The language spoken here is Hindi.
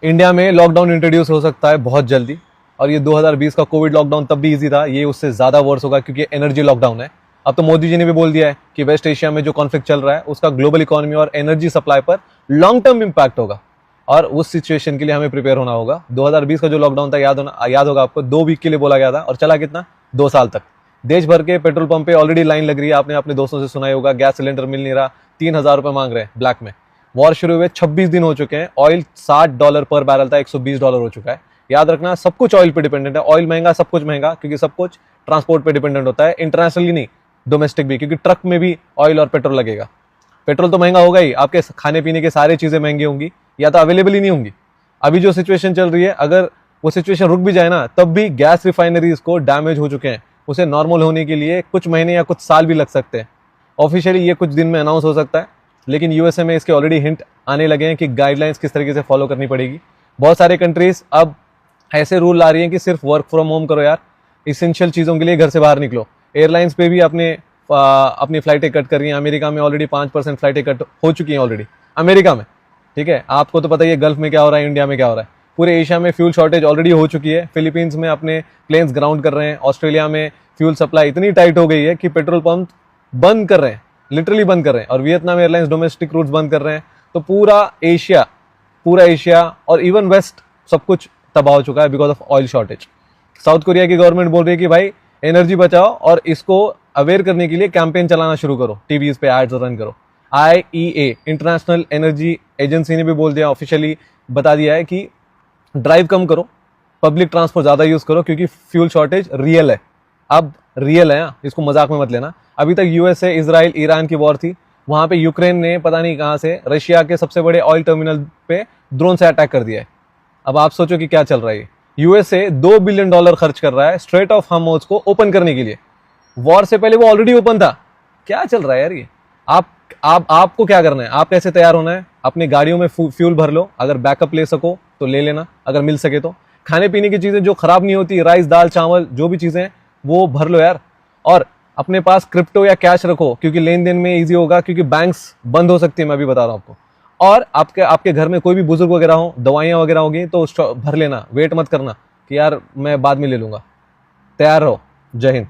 इंडिया में लॉकडाउन इंट्रोड्यूस हो सकता है बहुत जल्दी, और ये 2020 का कोविड लॉकडाउन तब भी इजी था, ये उससे ज़्यादा वर्स होगा क्योंकि एनर्जी लॉकडाउन है। अब तो मोदी जी ने भी बोल दिया है कि वेस्ट एशिया में जो कॉन्फ्लिक्ट चल रहा है उसका ग्लोबल इकोनॉमी और एनर्जी सप्लाई पर लॉन्ग टर्म इम्पैक्ट होगा, और उस सिचुएशन के लिए हमें प्रिपेयर होना होगा। 2020 का जो लॉकडाउन था याद होगा आपको, 2 वीक के लिए बोला गया था और चला कितना, 2 साल तक। देश भर के पेट्रोल पंप पे ऑलरेडी लाइन लग रही है, आपने अपने दोस्तों से सुना ही होगा, गैस सिलेंडर मिल नहीं रहा, 3,000 रुपए मांग रहे हैं ब्लैक में। वॉर शुरू हुए 26 दिन हो चुके हैं, ऑयल $60 पर बैरल था, $120 हो चुका है। याद रखना, सब कुछ ऑयल पे डिपेंडेंट है, ऑयल महंगा सब कुछ महंगा, क्योंकि सब कुछ ट्रांसपोर्ट पे डिपेंडेंट होता है, इंटरनेशनली नहीं डोमेस्टिक भी, क्योंकि ट्रक में भी ऑयल और पेट्रोल लगेगा। पेट्रोल तो महंगा होगा ही, आपके खाने पीने के सारी चीजें महंगी होंगी या तो अवेलेबल ही नहीं होंगी। अभी जो सिचुएशन चल रही है, अगर वो सिचुएशन रुक भी जाए ना, तब भी गैस रिफाइनरीज को डैमेज हो चुके हैं, उसे नॉर्मल होने के लिए कुछ महीने या कुछ साल भी लग सकते हैं। ऑफिशियली ये कुछ दिन में अनाउंस हो सकता है, लेकिन यूएसए में इसके ऑलरेडी हिंट आने लगे हैं कि गाइडलाइंस किस तरीके से फॉलो करनी पड़ेगी। बहुत सारे कंट्रीज अब ऐसे रूल ला रही हैं कि सिर्फ वर्क फ्रॉम होम करो यार, इसेंशियल चीज़ों के लिए घर से बाहर निकलो। एयरलाइंस पे भी अपनी फ्लाइटें कट कर रही हैं। अमेरिका में ऑलरेडी 5% फ्लाइटें कट हो चुकी हैं ऑलरेडी, अमेरिका में। ठीक है, आपको तो पता ही है गल्फ में क्या हो रहा है, इंडिया में क्या हो रहा है। पूरे एशिया में फ्यूल शॉर्टेज ऑलरेडी हो चुकी है। फिलीपींस में अपने प्लेन्स ग्राउंड कर रहे हैं। ऑस्ट्रेलिया में फ्यूल सप्लाई इतनी टाइट हो गई है कि पेट्रोल पंप बंद कर रहे हैं, लिटरली बंद कर रहे हैं। और वियतनाम एयरलाइंस डोमेस्टिक रूट्स बंद कर रहे हैं। तो पूरा एशिया और इवन वेस्ट सब कुछ तबाह हो चुका है because of oil shortage. South Korea की गवर्नमेंट बोल रही है कि भाई एनर्जी बचाओ, और इसको अवेयर करने के लिए कैंपेन चलाना शुरू करो, टीवीज पे एड्स रन करो। IEA इंटरनेशनल एनर्जी एजेंसी ने भी बोल दिया, ऑफिशियली बता दिया है कि ड्राइव कम करो, पब्लिक ट्रांसपोर्ट ज्यादा यूज करो, क्योंकि फ्यूल शॉर्टेज रियल है। अब रियल है, इसको मजाक में मत लेना। अभी तक यूएसए, इजराइल, ईरान की वॉर थी, वहां पे यूक्रेन ने पता नहीं कहां से रशिया के सबसे बड़े ऑयल टर्मिनल पे ड्रोन से अटैक कर दिया है। अब आप सोचो कि क्या चल रहा है। यूएसए $2 बिलियन खर्च कर रहा है स्ट्रेट ऑफ हार्मुज को ओपन करने के लिए। वॉर से पहले वो ऑलरेडी ओपन था। क्या चल रहा है यार ये। आपको क्या करना है, आप कैसे तैयार होना है, अपनी गाड़ियों में फ्यूल भर लो, अगर बैकअप ले सको तो ले लेना, अगर मिल सके तो। खाने पीने की चीजें जो खराब नहीं होती, राइस, दाल, चावल, जो भी चीजें हैं वो भर लो यार। और अपने पास क्रिप्टो या कैश रखो, क्योंकि लेन देन में इजी होगा, क्योंकि बैंक्स बंद हो सकती है, मैं भी बता रहा हूं आपको। और आपके घर में कोई भी बुजुर्ग वगैरह हो, दवाइयां वगैरह होगी तो भर लेना, वेट मत करना कि यार मैं बाद में ले लूंगा। तैयार रहो। जय हिंद।